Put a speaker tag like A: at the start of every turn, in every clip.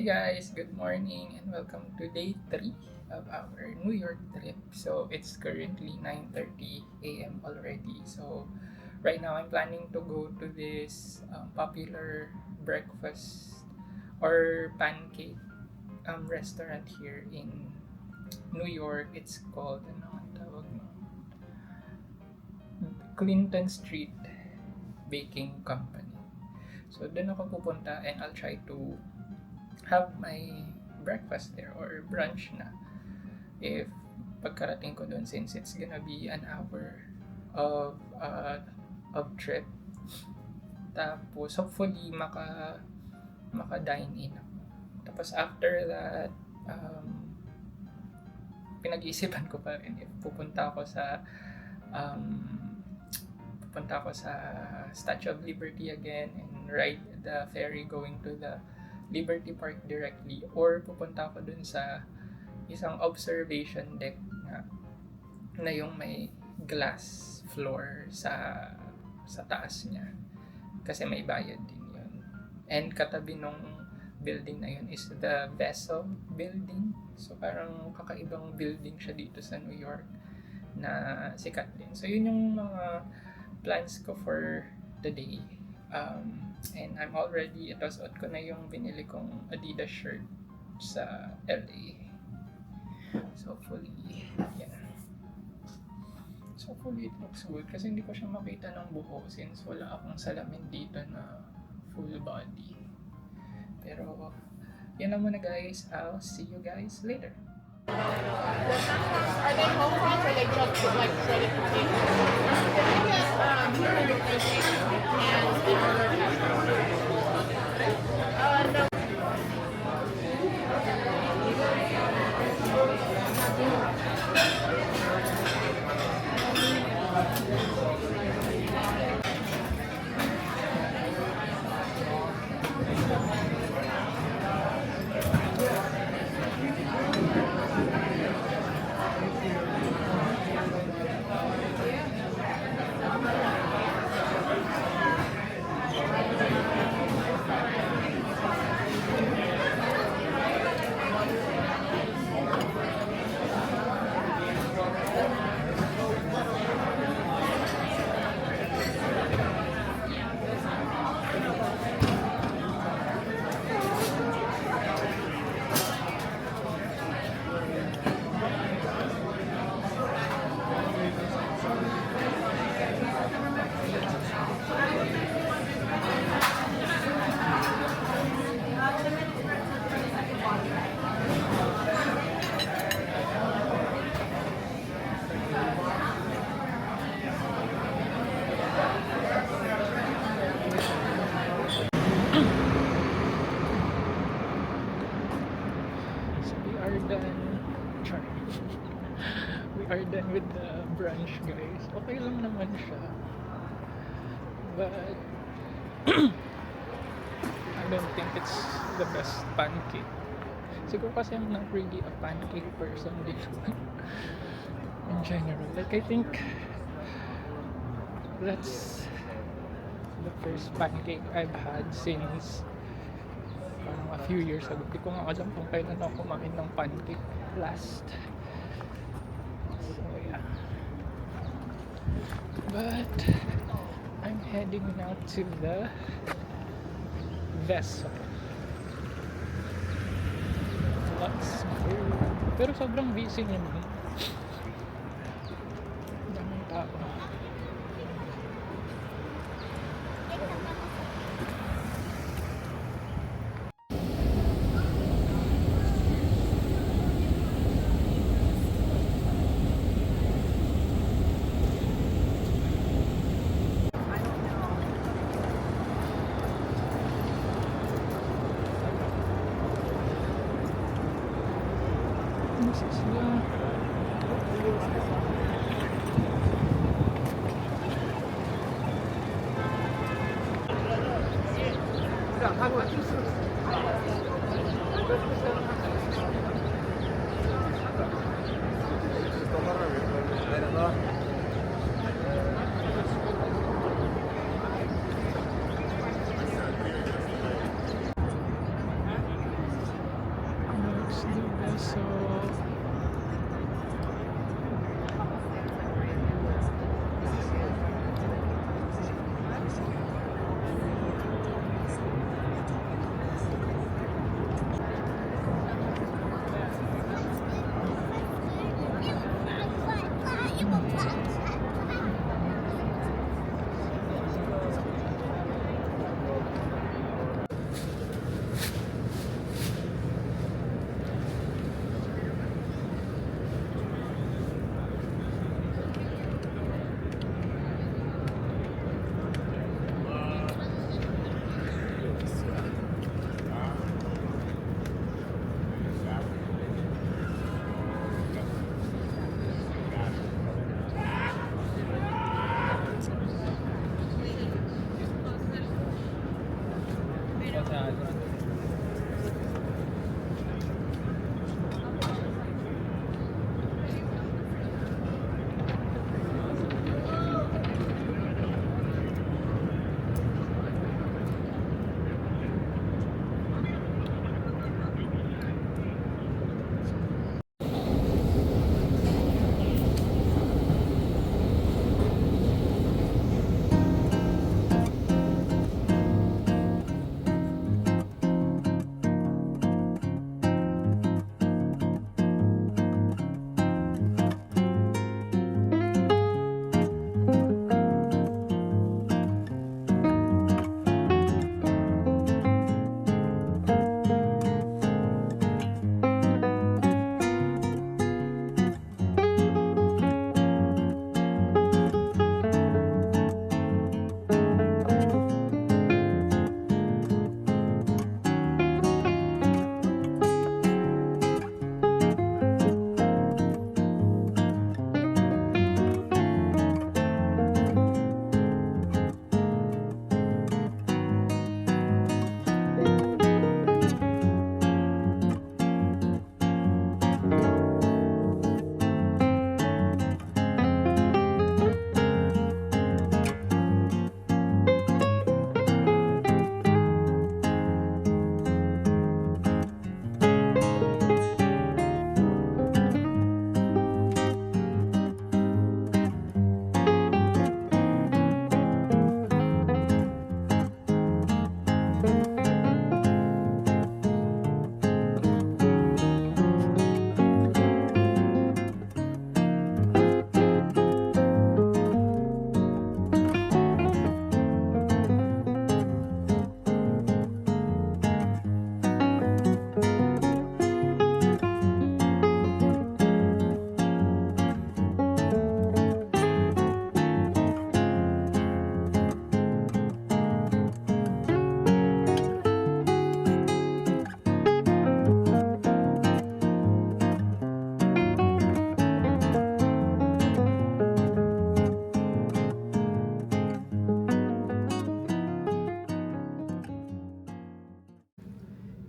A: guys, good morning and welcome to day 3 of our New York trip. So it's currently 9:30 a.m. already. So right now I'm planning to go to this popular breakfast or pancake restaurant here in New York. It's called Clinton Street Baking Company. So doon ako pupunta and I'll try to have my breakfast there or brunch na if pagkarating ko doon, since it's gonna be an hour of trip. Tapos hopefully maka dine in ako. Tapos after that, pinag-iisipan ko pa rin if pupunta ako sa Statue of Liberty again and ride the ferry going to the Liberty Park directly, or pupunta ako dun sa isang observation deck na yung may glass floor sa taas niya kasi may bayad din yun. And katabi nung building na yun is the Vessel building. So parang kakaibang building siya dito sa New York na sikat din. So yun yung mga plans ko for the day. And I'm already, ito suot ko na yung binili kong Adidas shirt sa LA. So hopefully, yeah. So hopefully it looks good kasi hindi ko siya makita ng buo since wala akong salamin dito na full body. Pero, yun na muna guys. I'll see you guys later.
B: Are they home fries or they just like shredded potatoes? No.
A: We are done with the brunch guys. Okay lang naman siya, but I don't think it's the best pancake. Siguro kasi I'm not really a pancake person dito in general. Like I think that's the first pancake I've had since a few years ago. Di ko nga alam kung kailan ako kumain ng pancake last. So yeah. But I'm heading now to the Vessel. Let's go. Pero sobrang busy niya nun. Daming tao.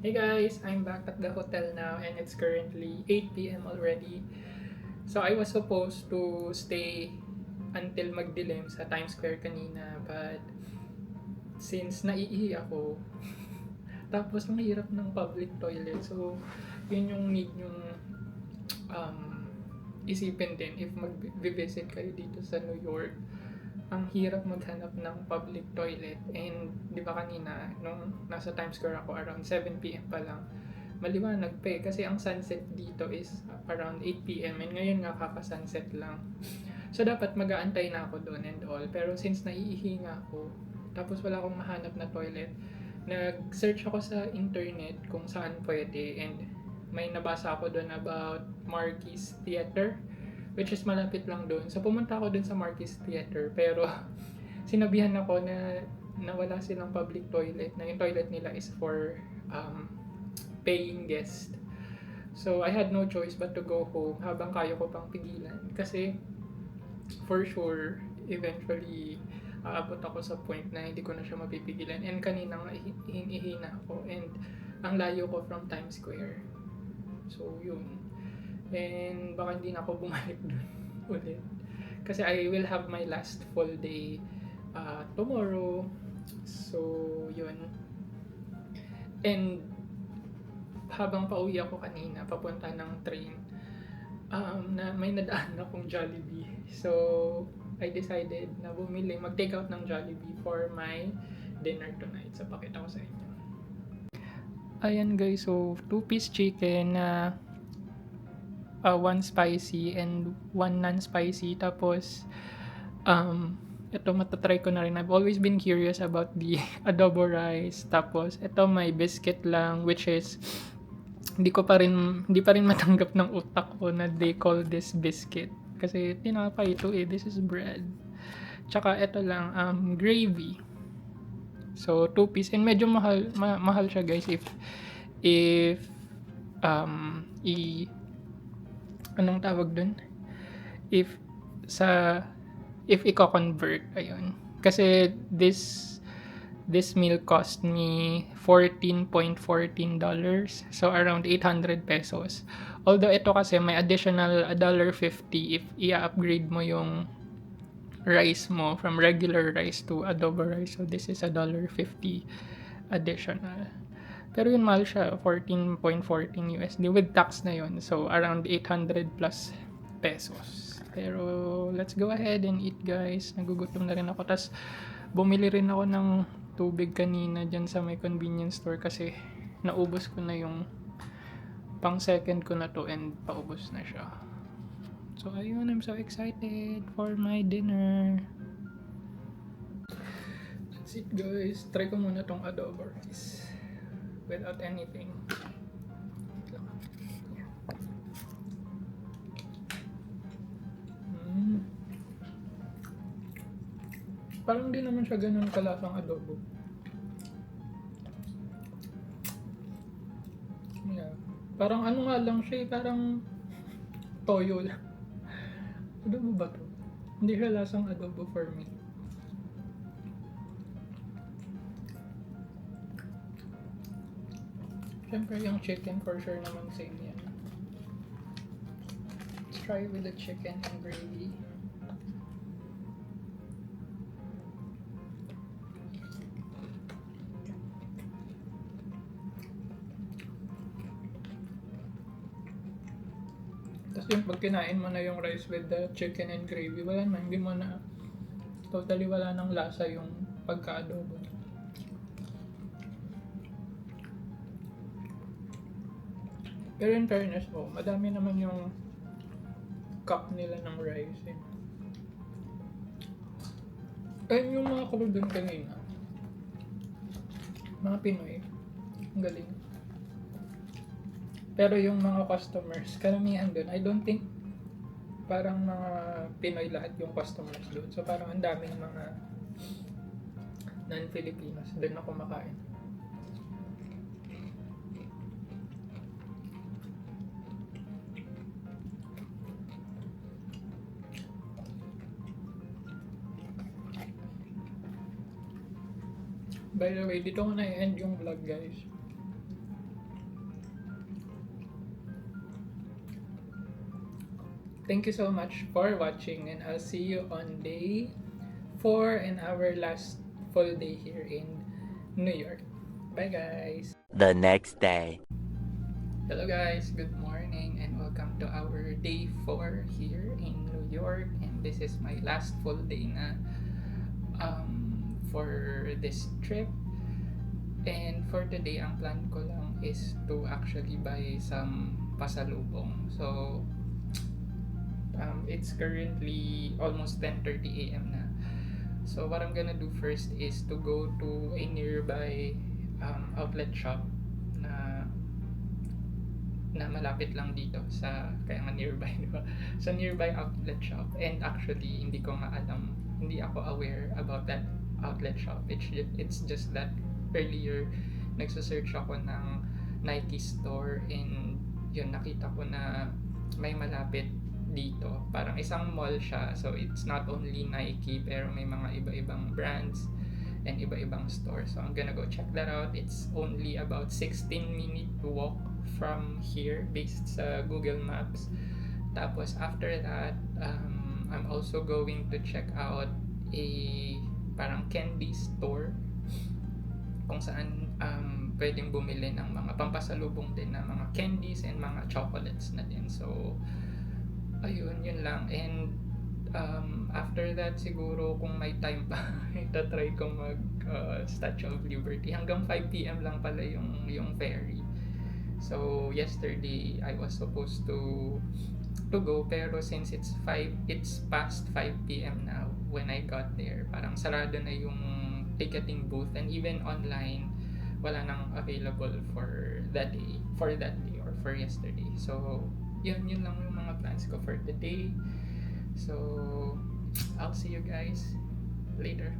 A: Hey guys, I'm back at the hotel now and it's currently 8 p.m. already. So I was supposed to stay until magdilim sa Times Square kanina, but since naiihi ako, tapos ang hirap ng public toilet, so yun yung need yung isipin din if mag-visit kayo dito sa New York. Ang hirap maghanap ng public toilet, and di ba kanina nung nasa Times Square ako around 7 p.m. pa lang, maliwanag pa eh, kasi ang sunset dito is around 8 p.m. and ngayon nga kaka-sunset lang. So dapat mag-aantay na ako doon and all, pero since naiihi nga ako tapos wala akong mahanap na toilet, nag-search ako sa internet kung saan pwede, and may nabasa ako doon about Marquis Theater, which is malapit lang doon. So pumunta ako doon sa Marquis Theater, pero sinabihan ako na wala silang public toilet, na yung toilet nila is for paying guest. So I had no choice but to go home habang kaya ko pang pigilan, kasi for sure eventually aabot ako sa point na hindi ko na siya mapipigilan, and kaninang ihi na ako, and ang layo ko from Times Square. So yun, and baka hindi na ako bumalik doon ulit, kasi I will have my last full day tomorrow. So yun, and habang pauwi ako kanina papunta ng train, na may nadaan akong Jollibee, so I decided na mag-take out ng Jollibee for my dinner tonight. So pakita ko sa inyo. Ayan guys, so 2-piece chicken na 1 spicy and 1 non-spicy. Tapos ito matatry ko na rin. I've always been curious about the adobo rice. Tapos ito may biscuit lang, which is hindi pa rin matanggap ng utak ko na they call this biscuit, kasi tinapay ito eh, this is bread. Tsaka ito lang gravy. So 2-piece, and medyo mahal siya guys if anong tawag dun, if i-convert, ayun, kasi this This meal cost me $14.14, so around 800 pesos. Although ito kasi may additional $1.50 if i-upgrade mo yung rice mo from regular rice to adobo rice. So this is $1.50 additional. Pero yun, mahal siya, 14.14 USD with tax na yun. So around 800 plus pesos. Pero let's go ahead and eat, guys. Nagugutom na rin ako. Tas bumili rin ako ng tubig kanina dyan sa may convenience store kasi naubos ko na yung pang second ko na to and paubos na siya. So ayun, I'm so excited for my dinner. That's it, guys. Try ko muna tong adobo rice without anything. Parang di naman siya ganun kalasang adobo. Yeah. Parang ano nga lang siya, parang toyo lang. Adobo ba to? Hindi siya lasang adobo for me. Siyempre yung chicken for sure naman same yan. Let's try with the chicken and gravy. Tapos yung pag kinain mo na yung rice with the chicken and gravy, wala na, hindi mo na, totally wala nang lasa yung pagka-adobo. Pero in fairness, madami naman yung cup nila ng rice eh. Ayun yung mga crew dun kanina. Mga Pinoy. Ang galing. Pero yung mga customers, karamihan dun, I don't think parang mga Pinoy lahat yung customers dun. So parang ang daming mga non-Filipinos dun na kumakain. By the way, dito ko na-end yung vlog, guys. Thank you so much for watching and I'll see you on day 4 and our last full day here in New York. Bye, guys!
C: The next day.
A: Hello, guys! Good morning and welcome to our day 4 here in New York. And this is my last full day na for this trip. And for today, ang plan ko lang is to actually buy some pasalubong. So, it's currently almost 10:30 a.m. na. So, what I'm gonna do first is to go to a nearby outlet shop na malapit lang dito sa, kaya nga nearby, di ba? Sa nearby outlet shop. And actually, hindi ako aware about that outlet shop. It's just that earlier nagsa-search ako ng Nike store and yun, nakita ko na may malapit dito. Parang isang mall siya. So it's not only Nike pero may mga iba-ibang brands and iba-ibang stores. So I'm gonna go check that out. It's only about 16-minute walk from here based sa Google Maps. Tapos after that, I'm also going to check out a parang candy store kung saan pwedeng bumili ng mga pampasalubong din na mga candies and mga chocolates na din. So ayun, yun lang. And after that siguro kung may time pa itatry ko mag Statue of Liberty. Hanggang 5 p.m. lang pala yung ferry. So yesterday I was supposed to go pero since it's past 5 p.m. now when I got there, parang sarado na yung ticketing booth and even online wala nang available for that day or for yesterday. So yun lang yung mga plans ko for the day. So I'll see you guys later.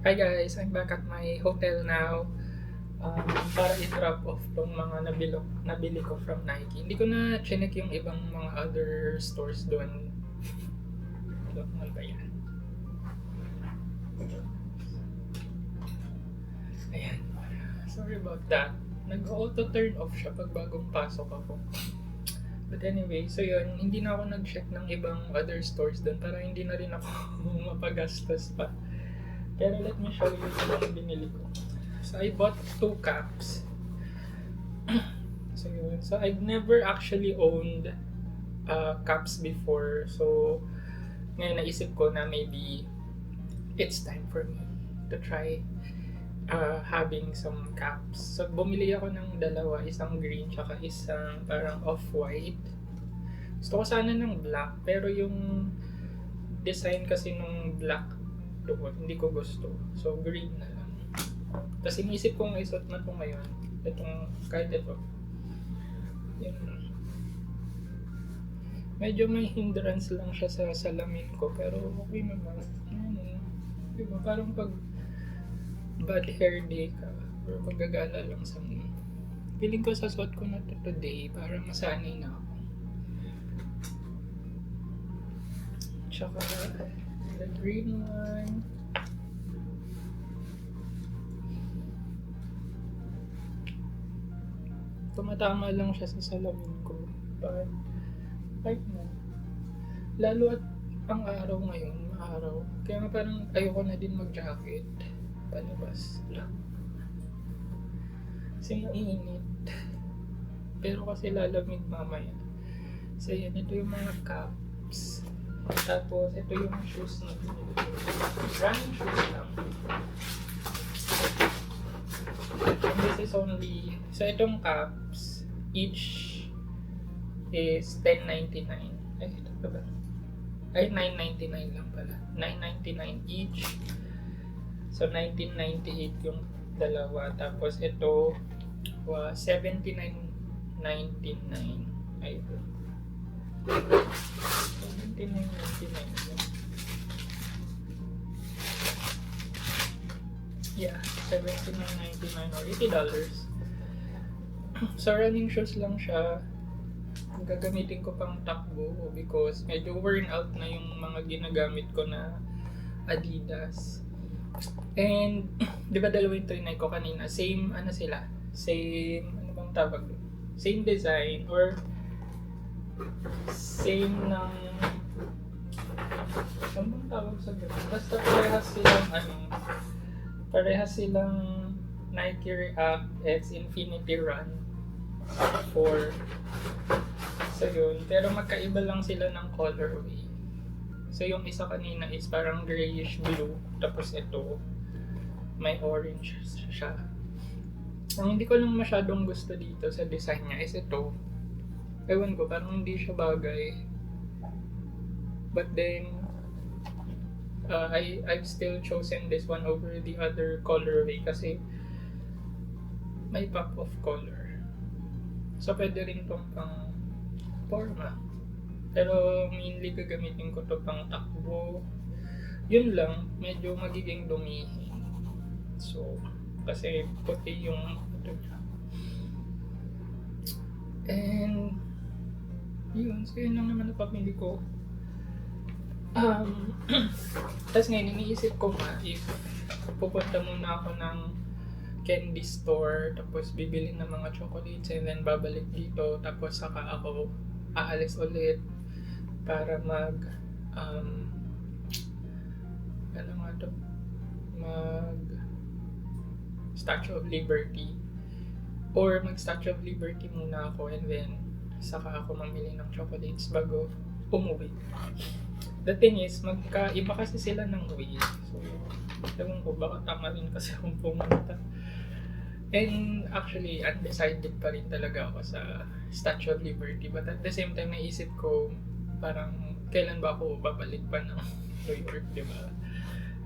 A: Hi guys, I'm back at my hotel now. Para i-drop off tong mga nabili ko from Nike. Hindi ko na chinek yung ibang mga other stores doon. Ano ba yan? Ayan. Sorry about that. Nag-auto turn off siya pag bagong pasok ako. But anyway, so yun, hindi na ako nag-check ng ibang other stores doon para hindi na rin ako mapagastos pa. Pero let me show you yung binili ko. So I bought 2 caps. So yun. So I've never actually owned caps before. So ngayon naisip ko na maybe it's time for me to try having some caps. So bumili ako ng dalawa, isang green tsaka isang parang off-white. Gusto ko sana ng black, pero yung design kasi nung black doon, hindi ko gusto. So green na lang. Tapos inisip kong isuot na ito ngayon. Itong, kahit ito. Yun. Medyo may hindrance lang siya sa salamin ko, pero okay naman. Diba, parang pag bad hair day ka, or paggagala lang sa mga. Feeling ko sa suot ko na to today, para masanay na ako. Tsaka, the green one. Tumatama lang siya sa salamin ko. But, right na. Lalo at ang araw ngayon, maaraw. Kaya nga parang ayoko na din mag-jacket. Palabas lang. Kasi mainit. Pero kasi lalamig mamaya. So yan, ito yung mga caps. Tapos ito yung shoes na binili. Running shoes lang. And this is only, so itong caps, each is $10.99. Ay, ito pa ba? Ay, $9.99 lang pala. $9.99 each. So, $19.98 yung dalawa. Tapos, ito, $79.99. Ay, ito. $79.99. Yeah, $79.99 or $80. So, running shoes lang siya. Gagamitin ko pang takbo because medyo worn out na yung mga ginagamit ko na Adidas. And, di ba dalawa yung trinay ko kanina? Same, ano sila? Same, ano bang tawag doon? Same design or same ng, ano bang tawag sa ganun? Basta parehas silang Nike React X Infinity Run 4. So yun, pero magkaiba lang sila ng colorway. So yung isa kanina is parang grayish blue, tapos ito may orange siya. Ang hindi ko lang masyadong gusto dito sa design niya is ito. Ewan ko, parang hindi siya bagay. But then, I've still chosen this one over the other colorway kasi may pop of color. So pwede rin tong pang forma. Pero mainly gagamitin ko to pang takbo. Yun lang, medyo magiging dumihin. So, kasi puti yung ito niya. And, yun. So, yun lang naman napamili ko. Tapos ngayon, iniisip ko nga if pupunta muna ako ng candy store, tapos bibili ng mga chocolates and then babalik dito, tapos saka ako aalis ulit para mag Statue of Liberty or mag Statue of Liberty muna ako and then saka ako mamili ng chocolates bago umuwi. The thing is, magkaiba kasi sila ng way. So, ewan ko, baka tama rin kasi akong pumunta. And actually, undecided pa rin talaga ako sa Statue of Liberty. But at the same time, naisip ko, parang kailan ba ako babalik pa ng New York, di ba?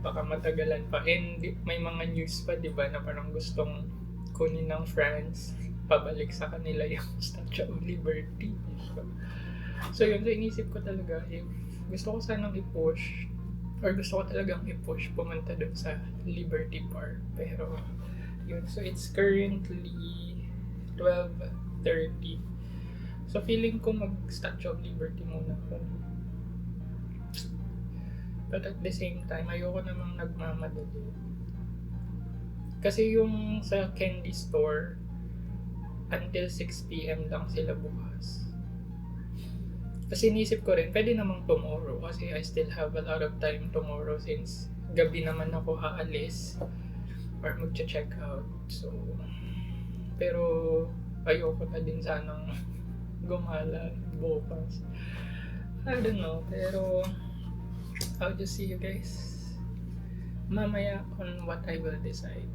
A: Baka matagalan pa. And may mga news pa, di ba, na parang gustong kunin ng France, pabalik sa kanila yung Statue of Liberty. So yun, so inisip ko talaga, if gusto ko sanang i-push or gusto ko talagang i-push pumunta dun sa Liberty Park. Pero, yun. So, it's currently 12:30. So, feeling ko mag-Statue of Liberty muna ako. But at the same time, ayoko namang nagmamadali. Kasi yung sa candy store, until 6 p.m. lang sila bukas. Kasi inisip ko rin, pwede namang tomorrow kasi I still have a lot of time tomorrow since gabi naman ako aalis or magcha-check out. So, pero ayoko na din sanang gumala bukas. I don't know, pero I'll just see you guys mamaya on what I will decide.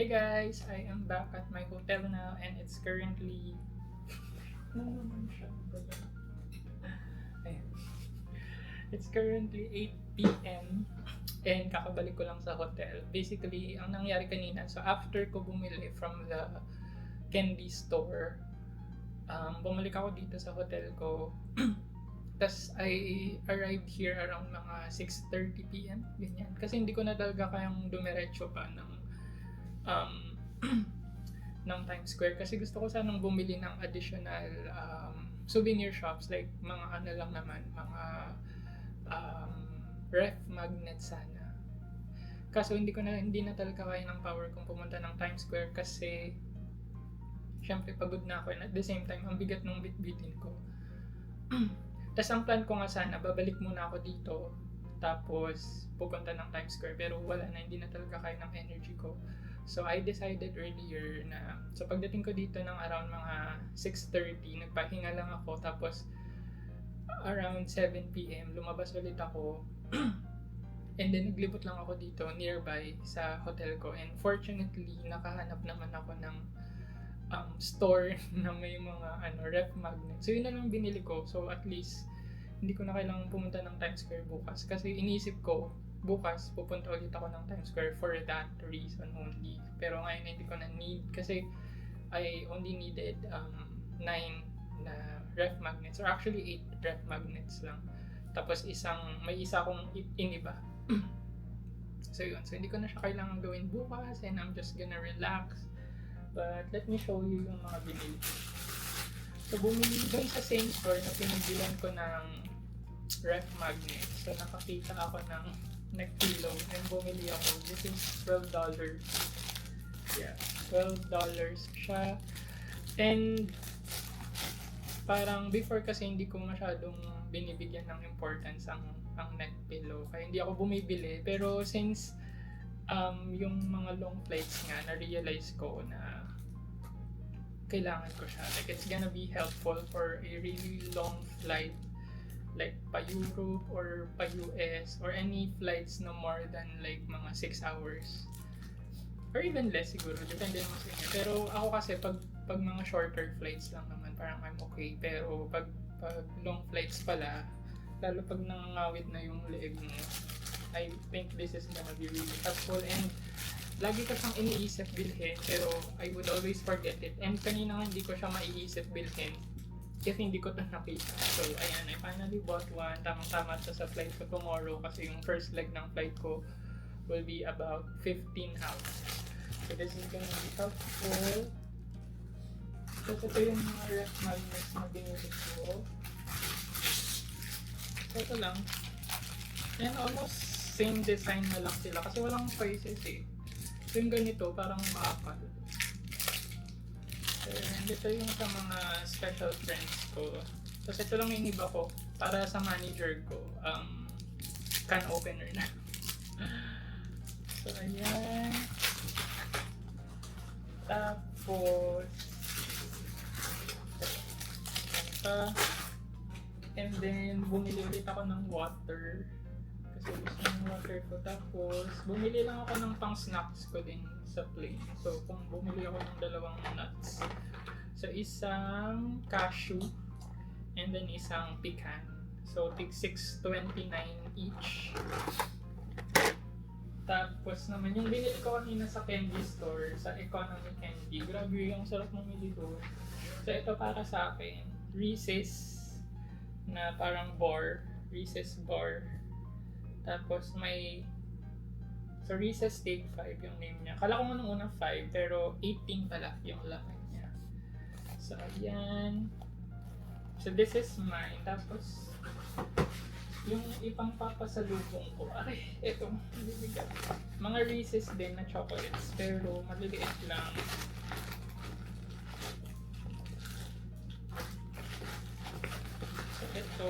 A: Hey guys, I am back at my hotel now and it's currently Ayan. It's currently 8 p.m. and kakabalik ko lang sa hotel. Basically, ang nangyari kanina, so after ko bumili from the candy store, bumalik ako dito sa hotel ko. Tapos I arrived here around mga 6:30 p.m. Ganyan. Kasi hindi ko na talaga kayang dumiretso pa ng ng Times Square kasi gusto ko sanang bumili ng additional souvenir shops like mga ano lang naman, mga ref magnet sana. Kaso hindi na talaga kaya ng power kong pumunta ng Times Square kasi syempre pagod na ako and at the same time ang bigat ng bitbitin ko. Tapos ang plan ko nga sana, babalik muna ako dito tapos pupunta ng Times Square pero wala na, hindi na talaga kaya ng energy ko. So I decided earlier na so pagdating ko dito ng around mga 6:30, nagpahinga lang ako tapos around 7 p.m. lumabas ulit ako and then naglibot lang ako dito nearby sa hotel ko and fortunately nakahanap naman ako ng store na may mga ref magnet. So yun na lang binili ko. So at least hindi ko na kailangan pumunta ng Times Square bukas kasi iniisip ko bukas pupunta ulit ako ng Times Square for that reason only. Pero ngayon hindi ko na need kasi I only needed 9 na ref magnets or actually 8 ref magnets lang. Tapos may isa akong iniba. So yun. So hindi ko na siya kailangan gawin bukas and I'm just gonna relax. But let me show you yung mga binili. So bumili doon sa same store na pinibilan ko ng ref magnet. So nakakita ako ng neck pillow and bumili ako. This is $12. Yeah, $12 siya. And parang before kasi hindi ko masyadong binibigyan ng importance ang neck pillow. Kaya hindi ako bumibili. Pero since yung mga long flights nga, na-realize ko na kailangan ko siya. Like, it's gonna be helpful for a really long flight like pa Europe or pa US or any flights no more than like mga 6 hours or even less siguro, depende naman sa inyo. Pero ako kasi pag mga shorter flights lang naman parang I'm okay, pero pag long flights pala, lalo pag nangangawit na yung leeg mo, I think this is gonna be really helpful and lagi ko siyang iniisip bilhin pero I would always forget it and kanina nga hindi ko siya maiisip bilhin if hindi ko ito nakita. So ayan, I finally bought one. Tamang-tama siya sa flight ko tomorrow kasi yung first leg ng flight ko will be about 15 hours. So this is gonna be helpful. So ito yung mga ref magnets na binili ko. So ito lang. And almost same design na lang sila kasi walang choices eh. So yung ganito parang maapal. And ito yung sa mga special friends ko. Tapos ito lang yung iba ko para sa manager ko. Can opener na. So ayan. Tapos and then bumili ulit ako ng water. Kasi gusto ng water ko. Tapos bumili lang ako ng pang snacks ko din sa plane. So kung bumili ako ng dalawang nuts. So isang cashew and then isang pecan. So tig $6.29 each. Tapos naman yung binili ko kanina sa candy store, sa economy candy. Grabe yung sarap mamili doon. So ito para sa akin, Reese's na parang bar, Reese's bar. Tapos may so Reese's Take 5 yung name niya. Kala ko nung unang 5 pero 18 pala yung laman niya. So ayan. So this is mine. Tapos yung ipang papasalubong ko. Ay, eto. Maliligat. Mga Reese's din na chocolates pero maliliit lang. So ito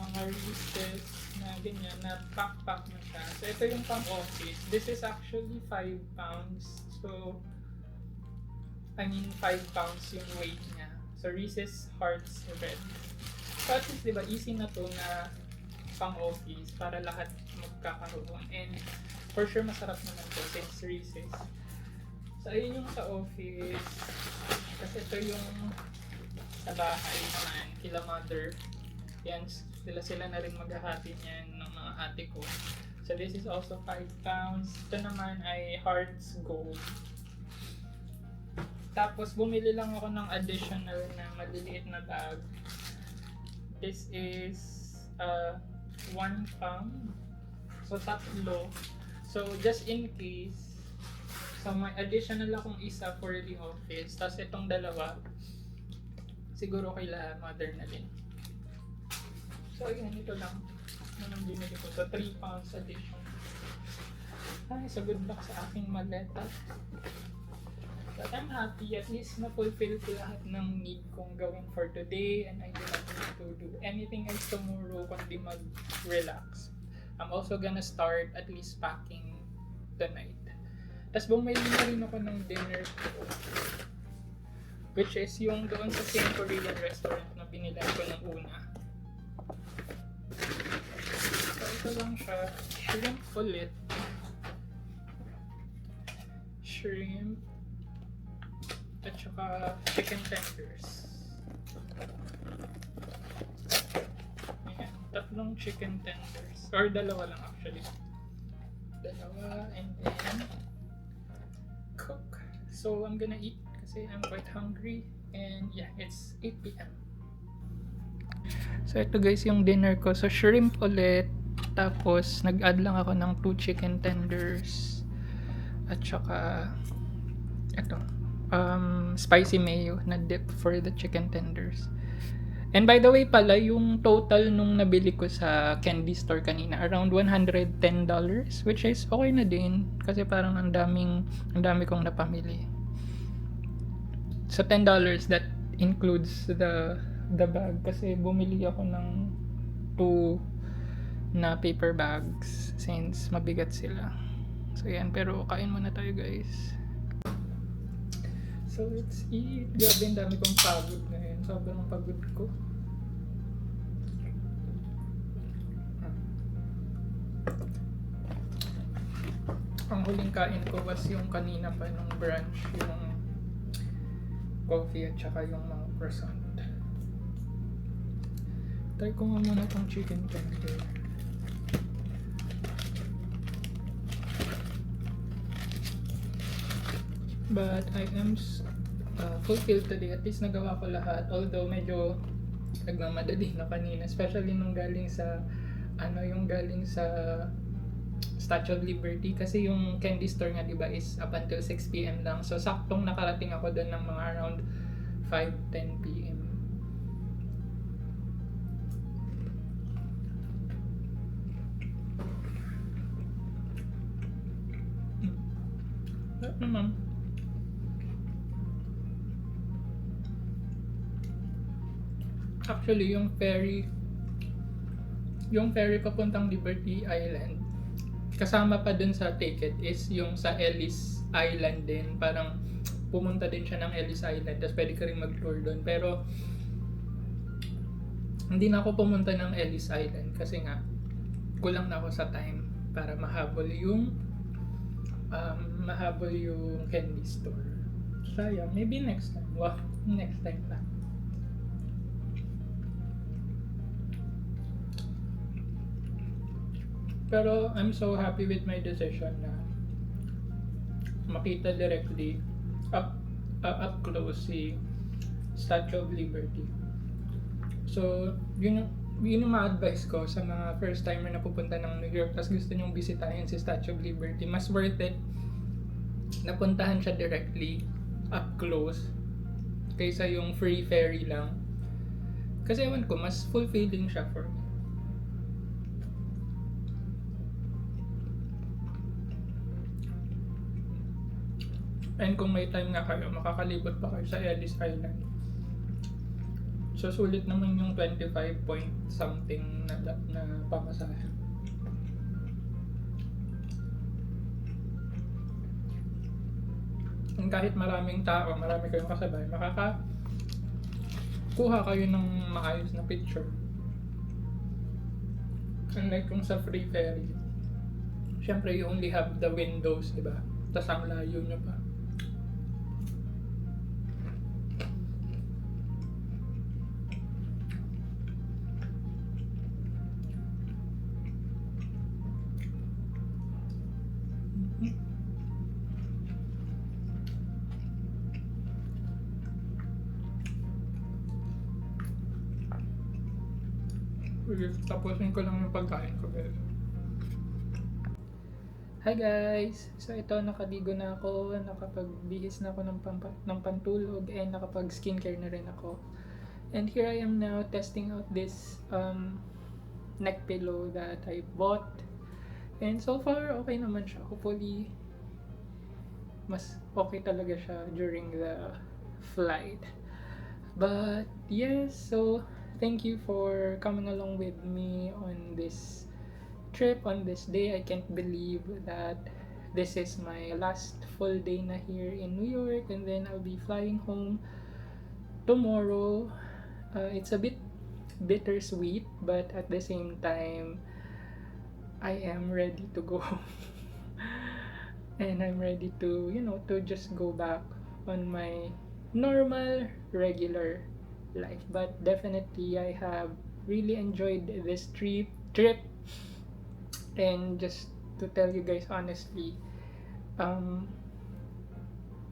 A: mga Reese's na ganyan, na pack na siya. So, ito yung pang-office. This is actually 5 pounds. So, I mean, 5 pounds yung weight niya. So, Reese's Hearts Red. So, at least, diba, easy na to na pang office para lahat magkakaroon. And for sure masarap naman to since recess. So ayun yung sa office. Kasi ito yung sa bahay naman, kila mother. Yan, sila na rin maghahati niyan ng mga ate ko. So this is also 5 pounds. Ito naman ay Hearts Gold. Tapos bumili lang ako ng additional na maliliit na bag. This is 1 pound. So tatlo. So just in case, so may additional akong isa for the office. Tapos itong dalawa, siguro kaila mother na din. So yun, ito lang. Anong binili ko? So 3 pounds addition. Ay, so good luck sa aking maleta. But I'm happy, at least na-fulfill ko lahat ng need kong gawin for today and I do not need to do anything else tomorrow kundi mag-relax. I'm also gonna start at least packing tonight. Tapos bumili na rin ako ng dinner ko, which is yung doon sa same Korean restaurant na binilan ko ng una. So ito lang siya, shrimp ulit. Shrimp at saka chicken tenders. Ayan, tatlong chicken tenders. Or dalawa lang actually. Dalawa and then Coke. So I'm gonna eat kasi I'm quite hungry and yeah, it's 8 p.m. So ito guys yung dinner ko. So shrimp ulit. Tapos nag-add lang ako ng 2 chicken tenders. At saka ito. Spicy mayo na dip for the chicken tenders. And by the way pala, yung total nung nabili ko sa candy store kanina, around $110, which is okay na din kasi parang ang dami kong napamili. So $10 that includes the bag kasi bumili ako ng 2 na paper bags since mabigat sila. So yan, pero kain muna tayo guys. So let's eat. Grabe, ang dami kong pagod ngayon. Sobrang pagod ko. Ang huling kain ko was yung kanina pa nung brunch, yung coffee at saka yung mga croissant. Try ko nga muna tong chicken tender. But I am fulfilled today. At least nagawa ko lahat. Although medyo nagmamadali na kanina. Especially nung galing sa yung galing sa Statue of Liberty. Kasi yung candy store nga diba is up until 6 p.m. lang. So saktong nakarating ako doon ng mga around 5-10 p.m. Sarap naman. Actually, yung ferry papuntang Liberty Island, kasama pa dun sa ticket is yung sa Ellis Island din. Parang pumunta din siya ng Ellis Island, tapos pwede ka rin mag-tour dun. Pero hindi na ako pumunta ng Ellis Island kasi nga kulang na ako sa time para mahabol yung candy store. Sayang, maybe next time. Wow, next time pa. Pero I'm so happy with my decision na makita directly up close si Statue of Liberty. So, yun yung ma-advise ko sa mga first timer na pupunta ng New York tapos gusto nyong bisitahin si Statue of Liberty. Mas worth it na puntahan siya directly up close kaysa yung free ferry lang. Kasi ewan ko, mas fulfilling siya for me. And kung may time nga kayo, makakalibot pa kayo sa Ellis Island. So, sulit naman yung 25 point something na pamasahe. And kahit maraming tao, marami kayong kasabay, makakakuha kayo ng maayos na picture. Unlike kung sa free ferry, syempre you only have the windows, di ba? Tapos ang layo nyo pa. Tapusin ko lang yung pagkain ko, guys. Hi guys! So ito, nakaligo na ako, nakapagbihis na ako ng pantulog, and nakapag skincare na rin ako. And here I am now testing out this neck pillow that I bought. And so far, okay naman siya. Hopefully, mas okay talaga siya during the flight. But yes, so thank you for coming along with me on this trip, on this day. I can't believe that this is my last full day na here in New York, and then I'll be flying home tomorrow. It's a bit bittersweet, but at the same time, I am ready to go home. And I'm ready to, to just go back on my normal, regular life. But definitely, I have really enjoyed this trip. And just to tell you guys honestly,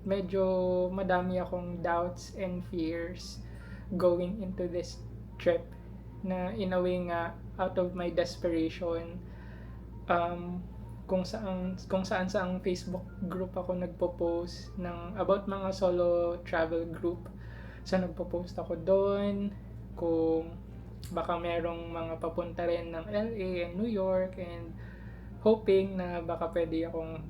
A: medyo madami akong doubts and fears going into this trip, na in a way nga, out of my desperation, kung saan sa Facebook group ako nagpo-post about mga solo travel group. So nagpo-post ako doon kung baka merong mga papunta rin ng LA and New York, and hoping na baka pwede akong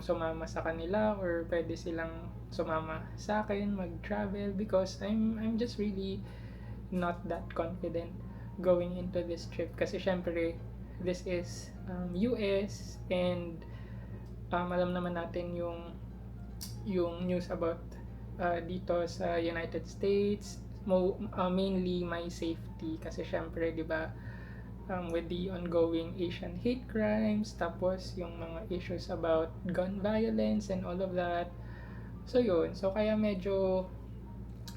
A: sumama sa kanila, or pwede silang sumama sa akin mag-travel, because I'm just really not that confident going into this trip, kasi syempre this is US, and alam naman natin yung news about dito sa United States, mainly my safety, kasi syempre, di ba, with the ongoing Asian hate crimes, tapos yung mga issues about gun violence and all of that. So yun, so kaya medyo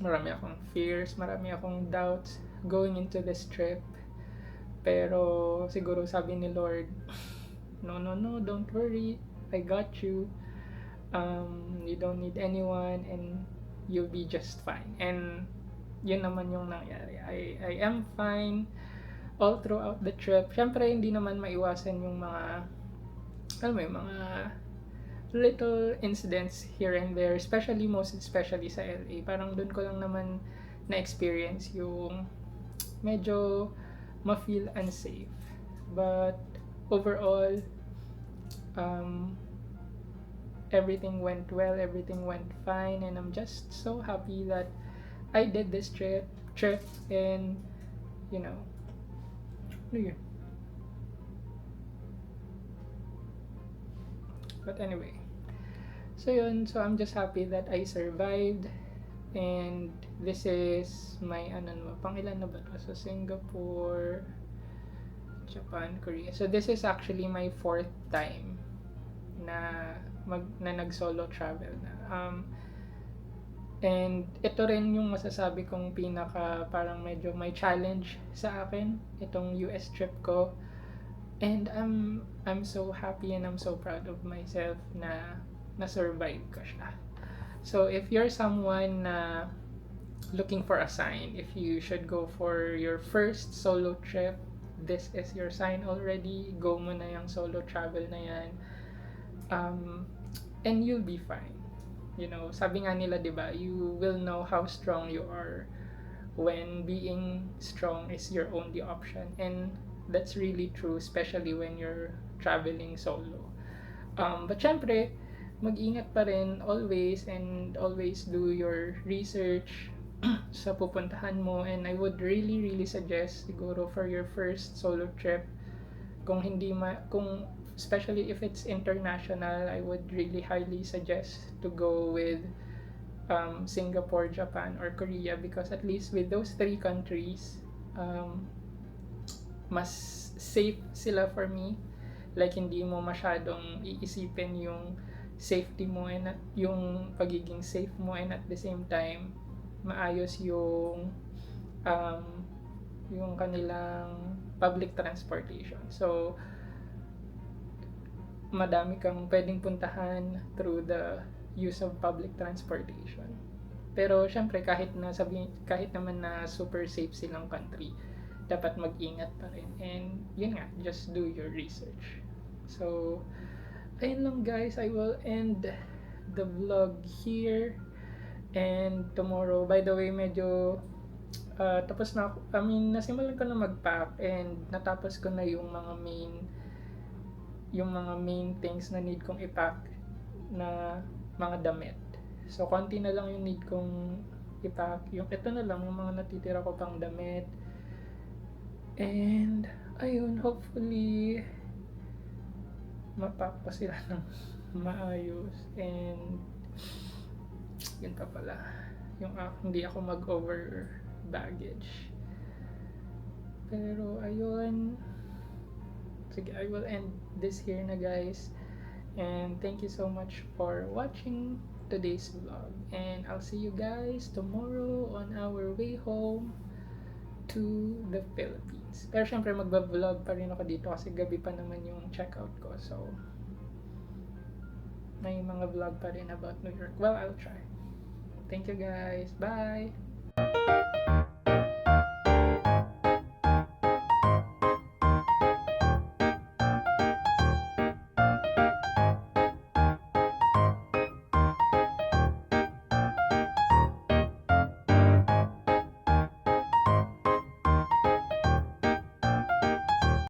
A: marami akong fears, marami akong doubts going into this trip. Pero siguro sabi ni Lord, no, don't worry, I got you. You don't need anyone, and you'll be just fine. And yun naman yung nangyari. I am fine all throughout the trip. Syempre, hindi naman maiwasan yung mga, mga little incidents here and there, most especially sa LA. Parang dun ko lang naman na-experience yung medyo ma-feel unsafe. But overall, everything went well, everything went fine, and I'm just so happy that I did this trip, and ano yun. But anyway, so I'm just happy that I survived, and this is my pangilan na ba to? So Singapore, Japan, Korea. So this is actually my 4th time na nag-solo travel na. And ito rin yung masasabi kong parang medyo may challenge sa akin, itong US trip ko. And I'm so happy and I'm so proud of myself na na-survive ko siya. So if you're someone na looking for a sign, if you should go for your first solo trip, this is your sign already. Go mo na yung solo travel na yan. And you'll be fine. Sabi nga nila, 'di ba, you will know how strong you are when being strong is your only option. And that's really true, especially when you're traveling solo. But syempre, mag-ingat pa rin always, and always do your research sa pupuntahan mo. And I would really suggest, siguro for your first solo trip, kung especially if it's international, I would really highly suggest to go with Singapore, Japan, or Korea, because at least with those 3 countries, mas safe sila for me. Like, hindi mo masyadong iisipin yung safety mo and at yung pagiging safe mo, and at the same time maayos yung kanilang public transportation. So madami kang pwedeng puntahan through the use of public transportation. Pero syempre, kahit naman na super safe silang country, dapat mag-ingat pa rin. And yun nga, just do your research. So ayun lang guys, I will end the vlog here. And tomorrow, by the way, medyo tapos na ako. I mean, nasimulan ko na mag-pack and natapos ko na yung mga main things na need kong i-pack na mga damit. So konti na lang yung need kong i-pack. Yung ito na lang yung mga natitira ko pang damit. And ayun, hopefully mapack pa sila ng maayos. And yun pa pala, yung hindi ako mag-over baggage. Pero ayun, sige, I will end this here na guys. And thank you so much for watching today's vlog. And I'll see you guys tomorrow on our way home to the Philippines. Pero syempre magbablog pa rin ako dito kasi gabi pa naman yung checkout ko. So may mga vlog pa rin about New York. Well, I'll try. Thank you guys. Bye!